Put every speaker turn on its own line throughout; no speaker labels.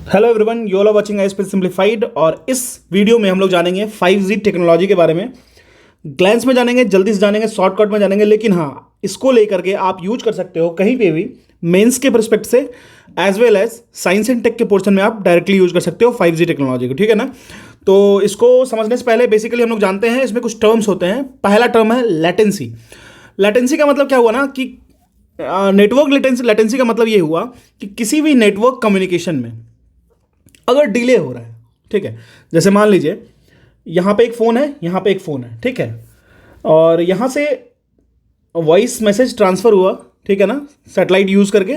Hello everyone, you all are watching ISP simplified. और इस video में हम लोग जानेंगे 5G टेक्नोलॉजी के बारे में। ग्लैंस में जानेंगे, जल्दी से जानेंगे, शॉर्टकट में जानेंगे। लेकिन हाँ, इसको लेकर के आप यूज कर सकते हो कहीं पे भी, मेंस के परस्पेक्ट से as well as science and tech के पोर्शन में आप डायरेक्टली यूज कर सकते हो 5G टेक्नोलॉजी को। ठीक है ना। तो इसको समझने से पहले बेसिकली हम लोग जानते हैं इसमें कुछ टर्म्स होते हैं। पहला टर्म है लेटेंसी। लेटेंसी का मतलब क्या हुआ ना कि नेटवर्क लेटेंसी। लेटेंसी का मतलब ये हुआ कि किसी भी नेटवर्क कम्युनिकेशन में अगर डिले हो रहा है, ठीक है, जैसे मान लीजिए यहाँ पे एक फ़ोन है, यहाँ पे एक फ़ोन है, ठीक है, और यहाँ से वॉइस मैसेज ट्रांसफ़र हुआ, ठीक है ना, सैटेलाइट यूज़ करके,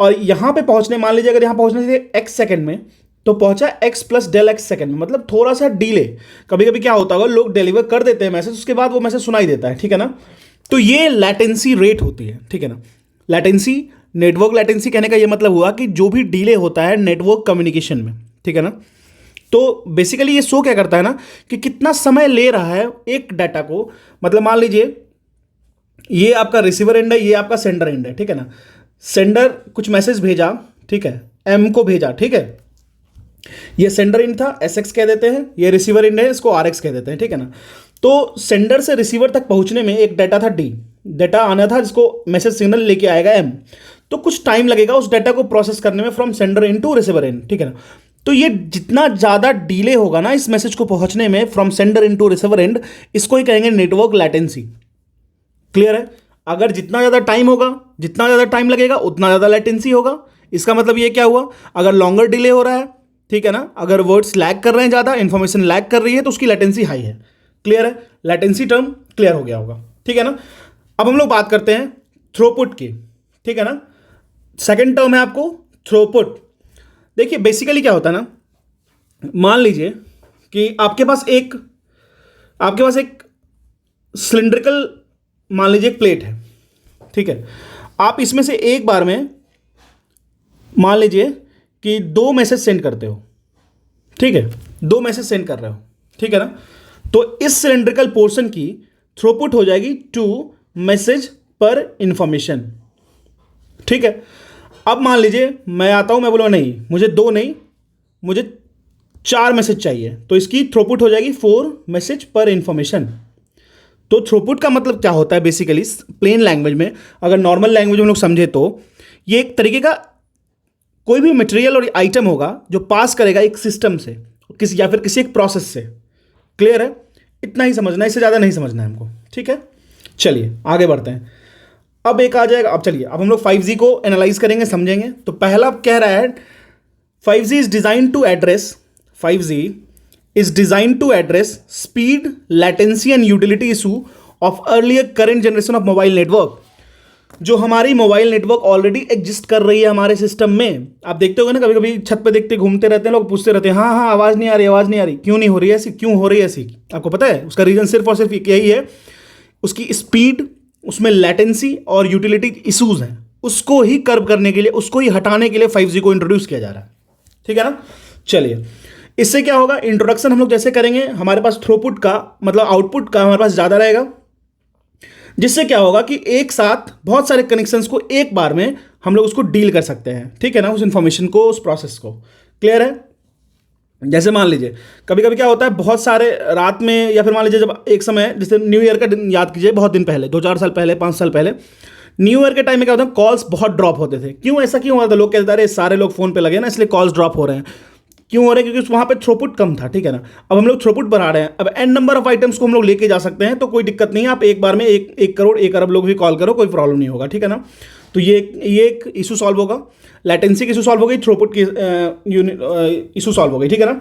और यहाँ पे पहुँचने, मान लीजिए अगर यहाँ पहुँचने से x सेकंड में, तो पहुँचा x plus del x second में, मतलब थोड़ा सा डिले। कभी कभी क्या होता होगा, लोग डिलीवर कर देते हैं मैसेज, उसके बाद वो मैसेज सुनाई देता है, ठीक है ना। तो ये लैटेंसी रेट होती है, ठीक है ना। लैटेंसी, नेटवर्क लैटेंसी कहने का ये मतलब हुआ कि जो भी डिले होता है नेटवर्क कम्युनिकेशन में, ठीक है ना। तो बेसिकली ये शो क्या करता है ना कि कितना समय ले रहा है एक डाटा को। मतलब मान लीजिए ये आपका रिसीवर एंड है, ये आपका सेंडर एंड है, ठीक है ना। सेंडर कुछ मैसेज भेजा, ठीक है, एम को भेजा, ठीक है, ये सेंडर एंड था, एस एक्स कह देते हैं, ये रिसीवर एंड है, इसको आर एक्स कह देते हैं, ठीक है ना। तो सेंडर से रिसीवर तक पहुंचने में एक डाटा था डी, डाटा आना था जिसको मैसेज सिग्नल लेके आएगा एम। तो कुछ टाइम लगेगा उस डाटा को प्रोसेस करने में from sender end to receiver end, ठीक है ना। तो ये जितना ज़्यादा डिले होगा ना इस मैसेज को पहुंचने में from sender end to receiver end, इसको ही कहेंगे नेटवर्क लैटेंसी। क्लियर है। अगर जितना ज़्यादा टाइम होगा, जितना ज़्यादा टाइम लगेगा, उतना ज़्यादा लैटेंसी होगा। इसका मतलब ये क्या हुआ, अगर लॉन्गर डिले हो रहा है, ठीक है ना, अगर वर्ड्स लैग कर रहे हैं ज़्यादा, इंफॉर्मेशन लैग कर रही है, तो उसकी लैटेंसी हाई है। क्लियर है। लैटेंसी टर्म क्लियर हो गया होगा, ठीक है ना। अब हम लोग बात करते हैं थ्रोपुट की, ठीक है ना। सेकेंड टर्म है आपको थ्रोपुट। देखिए बेसिकली क्या होता है ना, मान लीजिए कि आपके पास एक सिलिंड्रिकल, मान लीजिए एक प्लेट है, ठीक है। आप इसमें से एक बार में मान लीजिए कि 2 मैसेज सेंड करते हो, ठीक है, 2 मैसेज सेंड कर रहे हो, ठीक है ना। तो इस सिलिंड्रिकल पोर्शन की थ्रोपुट हो जाएगी 2 मैसेज पर इंफॉर्मेशन, ठीक है। अब मान लीजिए मैं आता हूं, मैं बोलूँगा नहीं मुझे 2 नहीं, मुझे 4 मैसेज चाहिए, तो इसकी थ्रोपुट हो जाएगी 4 मैसेज पर इंफॉर्मेशन। तो थ्रोपुट का मतलब क्या होता है बेसिकली प्लेन लैंग्वेज में, अगर नॉर्मल लैंग्वेज में हम लोग समझे तो ये एक तरीके का कोई भी मटेरियल और आइटम होगा जो पास करेगा एक सिस्टम से किसी या फिर किसी एक प्रोसेस से। क्लियर है। इतना ही समझना है, इससे ज़्यादा नहीं समझना है हमको, ठीक है। चलिए आगे बढ़ते हैं। अब एक आ जाएगा, अब चलिए अब हम लोग 5G को एनालाइज करेंगे, समझेंगे। तो पहला कह रहा है 5G is design to address 5G is designed to address speed, latency and utility issue of earlier current generation of mobile network। जो हमारी मोबाइल नेटवर्क ऑलरेडी एग्जिस्ट कर रही है हमारे सिस्टम में। आप देखते होगे ना, कभी कभी छत पे देखते घूमते रहते हैं लोग, पूछते रहते हैं हाँ हाँ आवाज़ नहीं आ रही, आवाज़ नहीं आ रही, क्यों नहीं हो रही है ऐसी, क्यों हो रही है ऐसी। आपको पता है उसका रीज़न सिर्फ और सिर्फ यही है, उसकी स्पीड, उसमें लेटेंसी और यूटिलिटी इशूज़ हैं। उसको ही कर्व करने के लिए, उसको ही हटाने के लिए 5G को इंट्रोड्यूस किया जा रहा है, ठीक है ना। चलिए इससे क्या होगा, इंट्रोडक्शन हम लोग जैसे करेंगे, हमारे पास थ्रोपुट का मतलब आउटपुट का हमारे पास ज़्यादा रहेगा, जिससे क्या होगा कि एक साथ बहुत सारे कनेक्शंस को एक बार में हम लोग उसको डील कर सकते हैं, ठीक है ना, उस इंफॉर्मेशन को, उस प्रोसेस को। क्लियर है। जैसे मान लीजिए कभी कभी क्या होता है, बहुत सारे रात में, या फिर मान लीजिए जब एक समय, जैसे न्यू ईयर का दिन याद कीजिए, बहुत दिन पहले, 2-4 साल पहले, 5 साल पहले, न्यू ईयर के टाइम में क्या होता है, कॉल्स बहुत ड्रॉप होते थे। क्यों ऐसा क्यों होता था, लोग कहते थे सारे लोग फोन पे लगे ना इसलिए कॉल्स ड्रॉप हो रहे हैं। क्यों हो रहा है, क्योंकि वहाँ पे थ्रोपुट कम था, ठीक है ना। अब हम लोग थ्रोपुट बढ़ा रहे हैं, अब एन नंबर ऑफ आइटम्स को हम लोग लेके जा सकते हैं, तो कोई दिक्कत नहीं है। आप एक बार में 1 करोड़ 1 अरब लोग भी कॉल करो, कोई प्रॉब्लम नहीं होगा, ठीक है ना। तो ये एक इशू सॉल्व होगा, लैटेंसी की इशू सॉल्व हो गई, थ्रोपुट की इशू सॉल्व हो गई, ठीक है ना।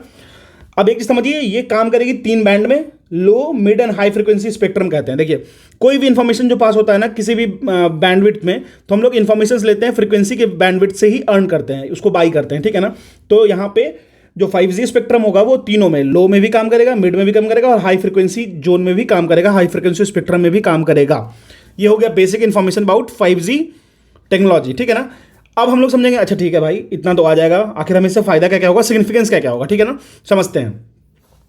अब एक चीज समझिए, ये काम करेगी 3 बैंड में, low, mid and high frequency spectrum कहते हैं। देखिए कोई भी इंफॉर्मेशन जो पास होता है ना किसी भी बैंडविड्थ में, तो हम लोग इन्फॉर्मेशन लेते हैं फ्रीक्वेंसी के बैंडविड्थ से ही अर्न करते हैं, उसको बाई करते हैं, ठीक है ना। तो यहाँ पे जो 5G स्पेक्ट्रम होगा वो तीनों में, लो में भी काम करेगा, मिड में भी काम करेगा, और हाई फ्रीक्वेंसी जोन में भी काम करेगा, हाई फ्रीक्वेंसी स्पेक्ट्रम में भी काम करेगा। ये हो गया basic information about 5G technology, ठीक है ना। अब हम लोग समझेंगे, अच्छा ठीक है भाई इतना तो आ जाएगा, आखिर हमें इससे फायदा क्या क्या होगा, सिग्निफिकेंस क्या क्या होगा, ठीक है ना, समझते हैं।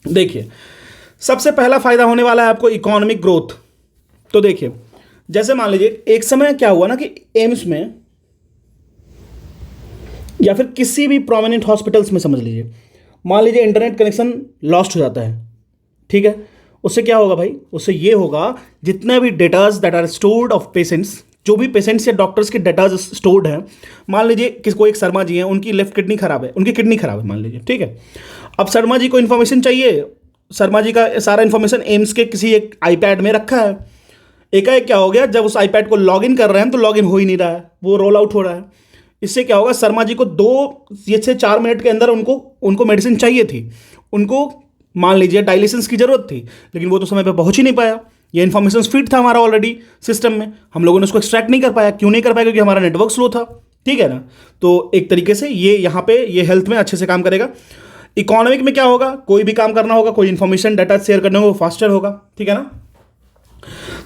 देखिए सबसे पहला फायदा होने वाला है आपको इकोनॉमिक ग्रोथ। तो देखिए जैसे मान लीजिए एक समय क्या हुआ ना कि या फिर किसी भी प्रोमिनेंट हॉस्पिटल्स में समझ लीजिए, मान लीजिए इंटरनेट कनेक्शन लॉस्ट हो जाता है, ठीक है, उससे क्या होगा भाई, उससे ये होगा जितने भी datas that are stored of patients, जो भी पेशेंट्स या डॉक्टर्स के डेटाज स्टोर्ड हैं, मान लीजिए किसको एक शर्मा जी हैं, उनकी लेफ्ट किडनी खराब है, उनकी किडनी खराब है मान लीजिए, ठीक है। अब शर्मा जी को इन्फॉर्मेशन चाहिए, शर्मा जी का सारा इन्फॉर्मेशन एम्स के किसी एक आईपैड में रखा है। एकाएक क्या हो गया, जब उस आईपैड को लॉगिन कर रहे हैं तो लॉगिन हो ही नहीं रहा है, वो रोल आउट हो रहा है। इससे क्या होगा, शर्मा जी को 2 से 4 मिनट के अंदर उनको मेडिसिन चाहिए थी, उनको मान लीजिए डायलिसिस की जरूरत थी, लेकिन वो तो समय पे पहुंच ही नहीं पाया। ये इन्फॉर्मेशन फीड था हमारा ऑलरेडी सिस्टम में, हम लोगों ने उसको एक्सट्रैक्ट नहीं कर पाया। क्यों नहीं कर पाया? क्योंकि हमारा नेटवर्क स्लो था, ठीक है ना। तो एक तरीके से ये यहाँ पे ये हेल्थ में अच्छे से काम करेगा। इकोनॉमिक में क्या होगा, कोई भी काम करना होगा, कोई इन्फॉर्मेशन डाटा शेयर करना होगा, वो फास्टर होगा, ठीक है ना।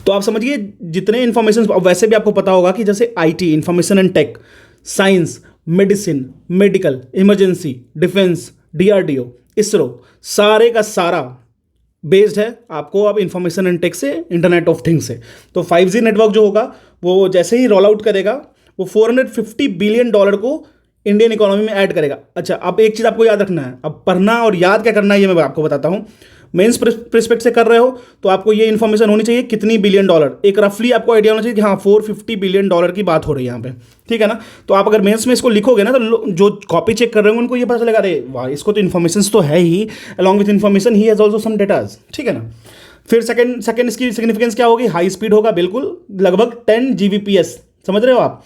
तो आप समझिए जितने इन्फॉर्मेशन, वैसे भी आपको पता होगा कि जैसे IT, information and tech, science, medicine, medical, emergency, defence, DRDO, ISRO, सारे का सारा बेस्ड है आपको अब इंफॉर्मेशन एंड टेक से, इंटरनेट ऑफ थिंग्स से। तो 5G नेटवर्क जो होगा वो जैसे ही रोल आउट करेगा, वो $450 बिलियन को इंडियन इकोनॉमी में ऐड करेगा। अच्छा, अब एक चीज़ आपको याद रखना है, अब पढ़ना और याद क्या करना है ये मैं आपको बताता हूँ। मेंस प्रिस्पेक्ट से कर रहे हो तो आपको ये इन्फॉर्मेशन होनी चाहिए कितनी बिलियन डॉलर, एक रफली आपको आइडिया होना चाहिए कि हाँ $450 बिलियन की बात हो रही है यहाँ पे, ठीक है ना। तो आप अगर मेंस में इसको लिखोगे ना तो जो कॉपी चेक कर रहे होंगे उनको ये पता चलेगा, अरे वाह इसको तो इन्फॉर्मेशन तो है ही, अलॉन्ग विथ इन्फॉर्मेशन ही हैज़ ऑल्सो सम डेटाज, ठीक है ना। फिर सेकंड इसकी सिग्निफिकेंस क्या होगी, हाई स्पीड होगा, बिल्कुल लगभग 10 Gbps, समझ रहे हो आप।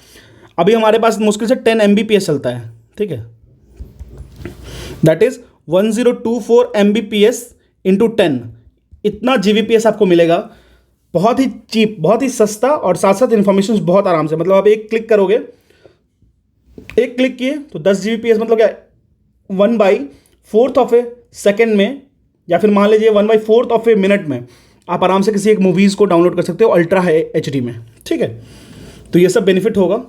अभी हमारे पास मुश्किल से 10 Mbps चलता है, ठीक है, दैट इज 1024 Mbps इंटू 10, इतना Gbps आपको मिलेगा, बहुत ही चीप, बहुत ही सस्ता, और साथ साथ इन्फॉर्मेशन बहुत आराम से, मतलब आप एक क्लिक करोगे, एक क्लिक किए तो 10 Gbps, मतलब क्या 1/4 ऑफ ए सेकेंड में, या फिर मान लीजिए 1/4 ऑफ ए मिनट में आप आराम से किसी एक मूवीज़ को डाउनलोड कर सकते हो अल्ट्रा HD में, ठीक है। तो ये सब बेनिफिट होगा।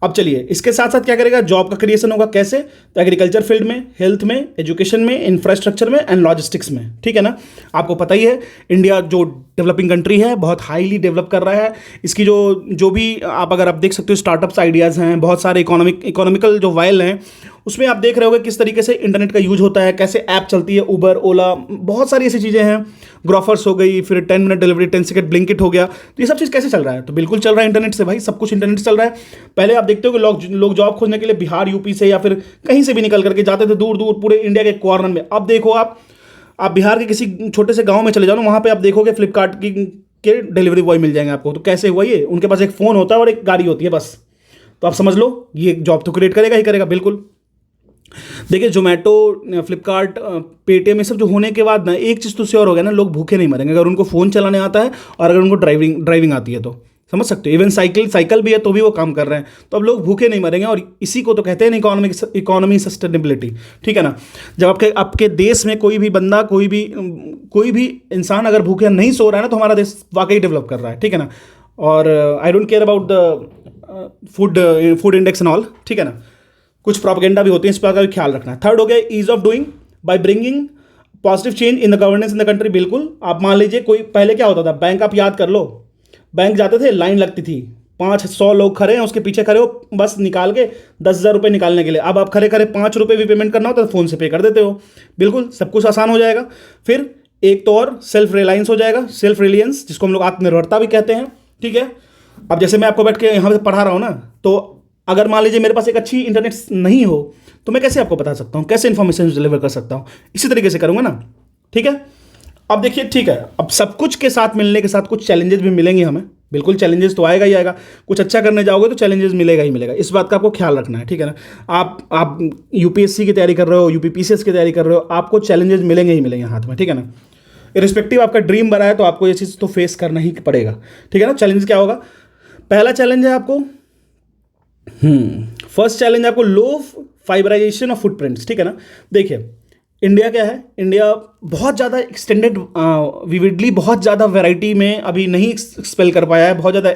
अब चलिए इसके साथ साथ क्या करेगा, जॉब का क्रिएशन होगा। कैसे? तो एग्रीकल्चर फील्ड में, हेल्थ में, एजुकेशन में, इंफ्रास्ट्रक्चर में एंड लॉजिस्टिक्स में, ठीक है ना। आपको पता ही है इंडिया जो डेवलपिंग कंट्री है, बहुत हाईली डेवलप कर रहा है। इसकी जो भी अगर आप देख सकते हो स्टार्टअप्स आइडियाज़ हैं, बहुत सारे इकोनॉमिकल जो वाइल हैं, उसमें आप देख रहे होगे किस तरीके से इंटरनेट का यूज होता है, कैसे ऐप चलती है, उबर, ओला, बहुत सारी ऐसी चीज़ें हैं, ग्रोफर्स हो गई, फिर 10 मिनट डिलीवरी, 10 सेकंड ब्लिंकिट हो गया। तो ये सब चीज़ कैसे चल रहा है? तो बिल्कुल चल रहा है इंटरनेट से भाई, सब कुछ इंटरनेट से चल रहा है। पहले आप देखते हो कि लोग जॉब खोजने के लिए बिहार, यूपी से या फिर कहीं से भी निकल करके जाते थे दूर दूर पूरे इंडिया के कॉर्नर में। अब देखो आप बिहार के किसी छोटे से गाँव में चले जाओ ना, वहाँ पर आप देखोगे फ्लिपकार्ट के डिलीवरी बॉय मिल जाएंगे आपको। तो कैसे हुआ ये? उनके पास एक फ़ोन होता है और एक गाड़ी होती है बस। तो आप समझ लो ये जॉब तो क्रिएट करेगा ही करेगा, बिल्कुल। देखिए जोमेटो, फ्लिपकार्ट, पेटीएम, ये सब जो होने के बाद ना एक चीज़ तो श्योर हो गया ना, लोग भूखे नहीं मरेंगे अगर उनको फ़ोन चलाने आता है और अगर उनको ड्राइविंग आती है तो। समझ सकते हो, इवन साइकिल भी है तो भी वो काम कर रहे हैं, तो अब लोग भूखे नहीं मरेंगे। और इसी को तो कहते हैं इकोनॉमी सस्टेनेबिलिटी, ठीक है ना। जब आपके देश में कोई भी बंदा, कोई भी इंसान अगर भूखे नहीं सो रहा है ना, तो हमारा देश वाकई डेवलप कर रहा है, ठीक है ना। और I don't care about the food index and all, ठीक है ना। कुछ प्रोपेगेंडा भी होते हैं, इस पर का भी ख्याल रखना है। थर्ड हो गया ease of doing by bringing positive change in the governance in the country. बिल्कुल, आप मान लीजिए कोई पहले क्या होता था, बैंक आप याद कर लो, बैंक जाते थे, लाइन लगती थी, 500 लोग खड़े हैं, उसके पीछे खड़े हो बस निकाल के 10,000 रुपये निकालने के लिए। अब आप खड़े खड़े 5 रुपये भी पेमेंट करना होता है तो फ़ोन से पे कर देते हो, बिल्कुल सब कुछ आसान हो जाएगा। फिर एक तो और सेल्फ रिलायंस हो जाएगा, सेल्फ रिलायंस जिसको हम लोग आत्मनिर्भरता भी कहते हैं, ठीक है। अब जैसे मैं आपको बैठ के यहाँ पे पढ़ा रहा हूँ ना, तो अगर मान लीजिए मेरे पास एक अच्छी इंटरनेट नहीं हो तो मैं कैसे आपको बता सकता हूँ, कैसे इन्फॉर्मेशन डिलीवर कर सकता हूँ? इसी तरीके से करूँगा ना, ठीक है। अब देखिए, ठीक है, अब सब कुछ के साथ मिलने के साथ कुछ चैलेंजेस भी मिलेंगे हमें, बिल्कुल चैलेंजेस तो आएगा ही आएगा। कुछ अच्छा करने जाओगे तो चैलेंजेस मिलेगा ही मिलेगा, इस बात का आपको ख्याल रखना है, ठीक है ना। आप यूपीएससी की तैयारी कर रहे हो, यूपीपीसीएस की तैयारी कर रहे हो, आपको चैलेंजेस मिलेंगे ही मिलेंगे हाथ में, ठीक है ना। इरिस्पेक्टिव आपका ड्रीम बना है तो आपको ये चीज़ तो फेस करना ही पड़ेगा, ठीक है ना। चैलेंज क्या होगा? पहला चैलेंज है आपको फर्स्ट चैलेंज आपको लो फाइबराइजेशन ऑफ फुटप्रिंट्स, ठीक है ना। देखिए इंडिया क्या है, इंडिया बहुत ज़्यादा एक्सटेंडेड, विविडली बहुत ज़्यादा वैरायटी में अभी नहीं एक्सपेल कर पाया है, बहुत ज़्यादा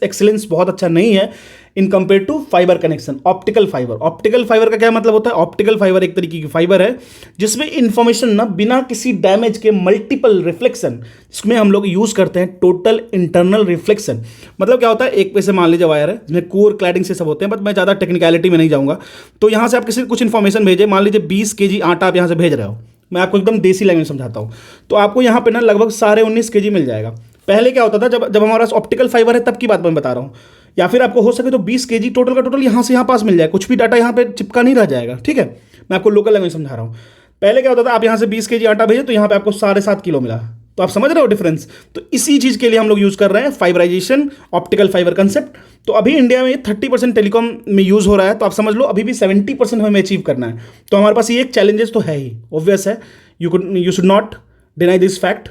एक्सेलेंस बहुत अच्छा नहीं है in compare to fibre connection. Optical fibre का क्या मतलब होता है? ऑप्टिकल फाइबर एक तरीके की फाइबर है जिसमें इंफॉर्मेशन ना बिना किसी डैमेज के मल्टीपल रिफ्लेक्शन, जिसमें हम लोग यूज करते हैं टोटल इंटरनल रिफ्लेक्शन। मतलब क्या होता है, एक पे से मान लीजिए वायर है जिसमें कोर क्लैडिंग से सब होते हैं, बट मैं ज़्यादा टेक्निकलिटी में नहीं जाऊँगा। तो यहाँ से आप किसी कुछ इन्फॉर्मेशन भेजे, मान लीजिए 20 kg आटा आप यहाँ से भेज रहे हो, मैं आपको एकदम देसी लैंग्वेज समझाता हूँ। तो आपको यहाँ पे ना लगभग 19.5 kg मिल जाएगा। पहले क्या होता था, जब हमारे पास ऑप्टिकल फाइबर है तब की बात मैं बता रहा हूँ, या फिर आपको हो सके तो 20 kg टोटल का टोटल यहाँ से यहाँ पास मिल जाए, कुछ भी डाटा यहाँ पे चिपका नहीं रह जाएगा। ठीक है, मैं आपको लोकल लैंग्वेज समझा रहा हूँ। पहले क्या होता था, आप यहाँ से 20 kg आटा भेजे तो यहाँ पे आपको 7.5 किलो मिला। तो आप समझ रहे हो डिफरेंस? तो इसी चीज़ के लिए हम लोग यूज़ कर रहे हैं फाइबराइजेशन, ऑप्टिकल फाइबर कंसेप्ट। तो अभी इंडिया में 30% टेलीकॉम में यूज़ हो रहा है, तो आप समझ लो अभी भी 70% हमें अचीव करना है। तो हमारे पास ये एक चैलेंजेस तो है ही, ऑब्वियस है, you should not deny this fact.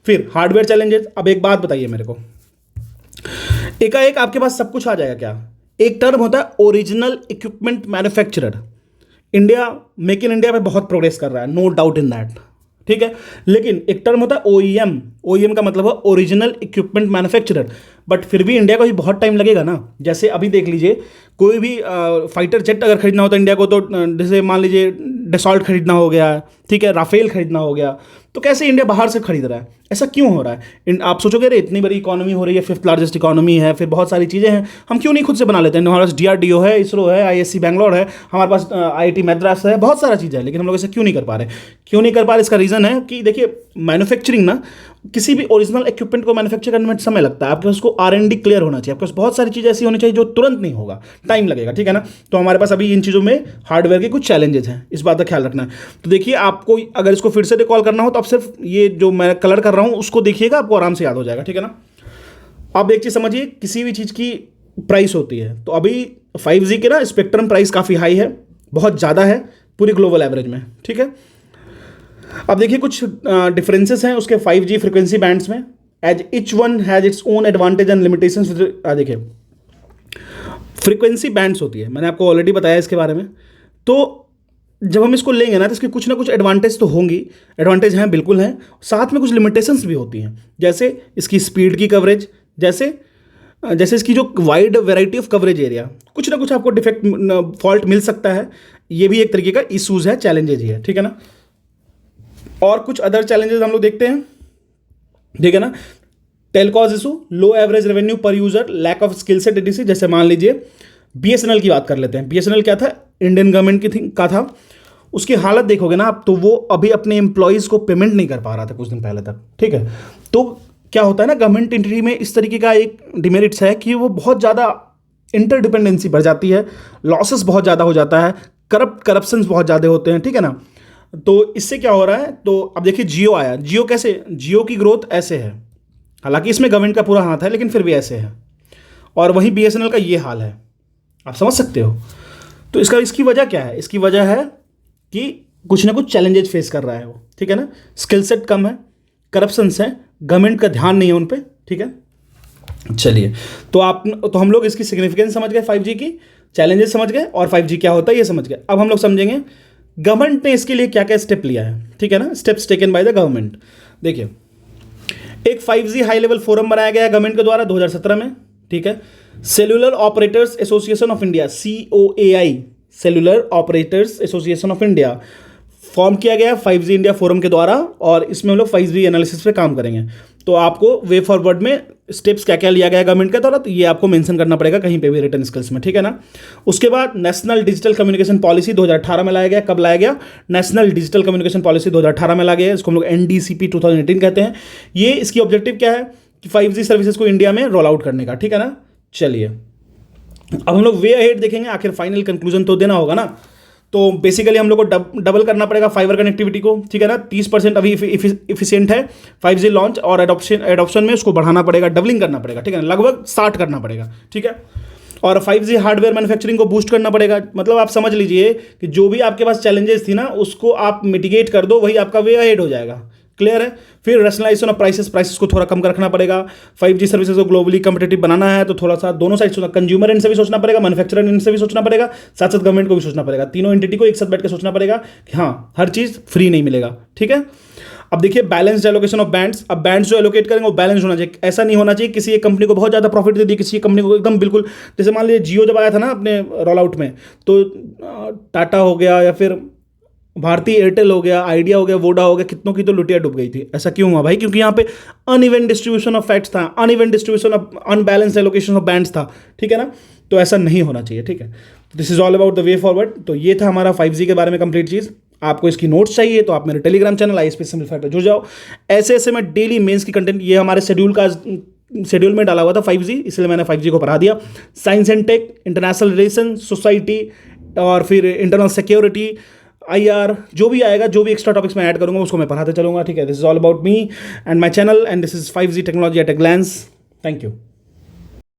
फिर हार्डवेयर चैलेंजेस। अब एक बात बताइए मेरे को, एकाएक आपके पास सब कुछ आ जाएगा क्या? एक टर्म होता है original equipment manufacturer. India make in India पे बहुत प्रोग्रेस कर रहा है, नो डाउट इन दैट, ठीक है। लेकिन एक टर्म होता है ओईएम। ओईएम का मतलब है ओरिजिनल इक्विपमेंट मैन्युफैक्चरर। बट फिर भी इंडिया को भी बहुत टाइम लगेगा ना। जैसे अभी देख लीजिए, कोई भी फाइटर जेट अगर खरीदना होता है इंडिया को, तो जैसे मान लीजिए डसॉल्ट खरीदना हो गया, ठीक है, राफेल खरीदना हो गया, तो कैसे इंडिया बाहर से खरीद रहा है? ऐसा क्यों हो रहा है? आप सोचोगे अरे इतनी बड़ी इकोनॉमी हो रही है, 5th लार्जेस्ट इकोनॉमी है, फिर बहुत सारी चीज़ें हैं, हम क्यों नहीं खुद से बना लेते हैं? हमारे पास डीआरडीओ है, इसरो है, आईएससी बैंगलोर है, हमारे पास आईआईटी मद्रास है, बहुत सारा चीज़ है, लेकिन हम लोग ऐसा क्यों नहीं कर पा रहे? क्यों नहीं कर पा रहे? इसका रीज़न है कि देखिए, मैन्युफैक्चरिंग ना, किसी भी ओरिजिनल इक्विपमेंट को मैन्युफैक्चर करने में समय लगता है। आपके पास उसको R&D क्लियर होना चाहिए, आपके पास बहुत सारी चीज़ें ऐसी होनी चाहिए जो तुरंत नहीं होगा, टाइम लगेगा, ठीक है ना। तो हमारे पास अभी इन चीज़ों में हार्डवेयर के कुछ चैलेंजेस हैं, इस बात का ख्याल रखना है। तो देखिए, आपको अगर इसको फिर से रिकॉल करना हो तो आप सिर्फ ये जो मैं कलर कर रहा हूँ उसको देखिएगा, आपको आराम से याद हो जाएगा, ठीक है ना। आप एक चीज़ समझिए, किसी भी चीज़ की प्राइस होती है, तो अभी 5G के ना स्पेक्ट्रम प्राइस काफ़ी हाई है, बहुत ज़्यादा है पूरी ग्लोबल एवरेज में, ठीक है। अब देखिए कुछ डिफरेंसेस हैं उसके 5G फ्रिक्वेंसी बैंड्स में, as each one has its own advantage and limitations. देखिए, फ्रिक्वेंसी बैंड्स होती है, मैंने आपको ऑलरेडी बताया इसके बारे में। तो जब हम इसको लेंगे ना, तो इसके कुछ ना कुछ एडवांटेज तो होंगी, एडवांटेज हैं, बिल्कुल हैं, साथ में कुछ लिमिटेशंस भी होती हैं, जैसे इसकी स्पीड की कवरेज, जैसे इसकी जो wide variety of coverage area, कुछ ना कुछ आपको डिफेक्ट फॉल्ट मिल सकता है। ये भी एक तरीके का इशूज़ है, चैलेंजेज ही है, ठीक है ना। और कुछ अदर चैलेंजेस हम लोग देखते हैं, ठीक है ना। Telcos issue, low average revenue per user, lack of skill set ADC. जैसे मान लीजिए बीएसएनएल की बात कर लेते हैं। बीएसएनएल क्या था? इंडियन गवर्नमेंट का था। उसकी हालत देखोगे ना आप, तो वो अभी अपने एम्प्लॉयज़ को पेमेंट नहीं कर पा रहा था कुछ दिन पहले तक, ठीक है। तो क्या होता है ना, गवर्नमेंट एंटिटी में इस तरीके का एक डिमेरिट्स है कि वो बहुत ज़्यादा इंटरडिपेंडेंसी बढ़ जाती है, लॉसेस बहुत ज़्यादा हो जाता है, करप्शंस बहुत ज़्यादा होते हैं, ठीक है ना। तो इससे क्या हो रहा है, तो अब देखिए जियो आया। जियो कैसे? जियो की ग्रोथ ऐसे है, हालांकि इसमें गवर्नमेंट का पूरा हाथ है, लेकिन फिर भी ऐसे है। और वहीं बीएसएनएल का ये हाल है, आप समझ सकते हो। तो इसकी वजह क्या है? इसकी वजह है कि कुछ ना कुछ चैलेंजेस फेस कर रहा है वो, ठीक है ना। स्किल सेट कम है, करप्शंस है, गवर्नमेंट का ध्यान नहीं है उन पर, ठीक है। चलिए, तो हम लोग इसकी सिग्निफिकेंस समझ गए, 5G की चैलेंजेस समझ गए, और 5G क्या होता है ये समझ गए। अब हम लोग समझेंगे गवर्नमेंट ने इसके लिए क्या क्या स्टेप लिया है, ठीक है ना। Steps taken by the government. देखिए, एक 5G हाई लेवल फोरम बनाया गया है गवर्नमेंट के द्वारा 2017 में, ठीक है। Cellular operators association of India, COAI, cellular operators association of India form किया गया 5G इंडिया फोरम के द्वारा, और इसमें हम लोग 5G एनालिसिस पे काम करेंगे। तो आपको वे फॉरवर्ड में स्टेप्स क्या क्या लिया गया गवर्नमेंट के द्वारा, तो ये आपको मेंशन करना पड़ेगा कहीं पे भी रिटर्न स्किल्स में, ठीक है ना। उसके बाद नेशनल डिजिटल कम्युनिकेशन पॉलिसी 2018 में लाया गया। कब लाया गया? नेशनल डिजिटल कम्युनिकेशन पॉलिसी 2018 में लाया गया, इसको हम लोग NDCP 2018 कहते हैं। ये इसकी ऑब्जेक्टिव क्या है कि 5G सर्विसेज को इंडिया में रोल आउट करने का, ठीक है ना। चलिए, अब हम लोग वे अहेड देखेंगे, आखिर फाइनल कंक्लूजन तो देना होगा ना। तो बेसिकली हम लोग को डबल करना पड़ेगा फाइबर कनेक्टिविटी को, ठीक है ना। 30% अभी इफिशिएंट है 5G लॉन्च, और एडॉप्शन में उसको बढ़ाना पड़ेगा, डबलिंग करना पड़ेगा, ठीक है ना, लगभग 60 करना पड़ेगा, ठीक है। और 5G हार्डवेयर मैन्युफैक्चरिंग को बूस्ट करना पड़ेगा। मतलब आप समझ लीजिए कि जो भी आपके पास चैलेंजेस थी ना, उसको आप मिटिगेट कर दो, वही आपका वे अहेड हो जाएगा। क्लियर है। फिर रैशनलाइजेशन ऑफ प्राइसेस को थोड़ा कम रखना पड़ेगा। 5G सर्विसेज को ग्लोबली कम्पिटेटिव बनाना है, तो थोड़ा सा दोनों साइड सोचना, कंज्यूमर एंड से भी सोचना पड़ेगा, मैन्युफैक्चरर एंड से भी सोचना पड़ेगा, साथ साथ गवर्नमेंट को भी सोचना पड़ेगा। तीनों एंटिटी को एक साथ बैठ के सोचना पड़ेगा कि हाँ, हर चीज़ फ्री नहीं मिलेगा, ठीक है। अब देखिए बैलेंस्ड एलोकेशन ऑफ बैंड्स, अब बैंड्स जो एलोकेट करेंगे वो बैलेंस होना चाहिए, ऐसा नहीं होना चाहिए किसी एक कंपनी को बहुत ज़्यादा प्रॉफिट दे दी, किसी एक कंपनी को एकदम बिल्कुल, जैसे मान लीजिए जियो जब आया था ना अपने रोल आउट में, तो टाटा हो गया या फिर भारती एयरटेल हो गया, आइडिया हो गया, वोडा हो गया, कितनों की तो लुटिया डूब गई थी। ऐसा क्यों हुआ भाई? क्योंकि यहाँ पे अनइवन डिस्ट्रीब्यूशन ऑफ फैक्ट्स था, uneven distribution of unbalance allocation of bands था, ठीक है ना। तो ऐसा नहीं होना चाहिए, ठीक है। This is all about the way forward. तो ये था हमारा 5G के बारे में कंप्लीट चीज़। आपको इसकी नोट्स चाहिए तो आप मेरे टेलीग्राम चैनल ISP सिंप्लीफाइड पर जुड़ जाओ। ऐसे ऐसे मैं डेली मेंस की कंटेंट, ये हमारे शेड्यूल में डाला हुआ था 5G, इसलिए मैंने 5G को पढ़ा दिया। Science and tech, international relation, society, और फिर इंटरनल सिक्योरिटी, IR, जो भी आएगा, जो भी एक्स्ट्रा टॉपिक्स मैं ऐड करूंगा उसको मैं पढ़ाते चलूंगा, ठीक है। This is all about me and my channel, and this is 5G technology at a glance. Thank you.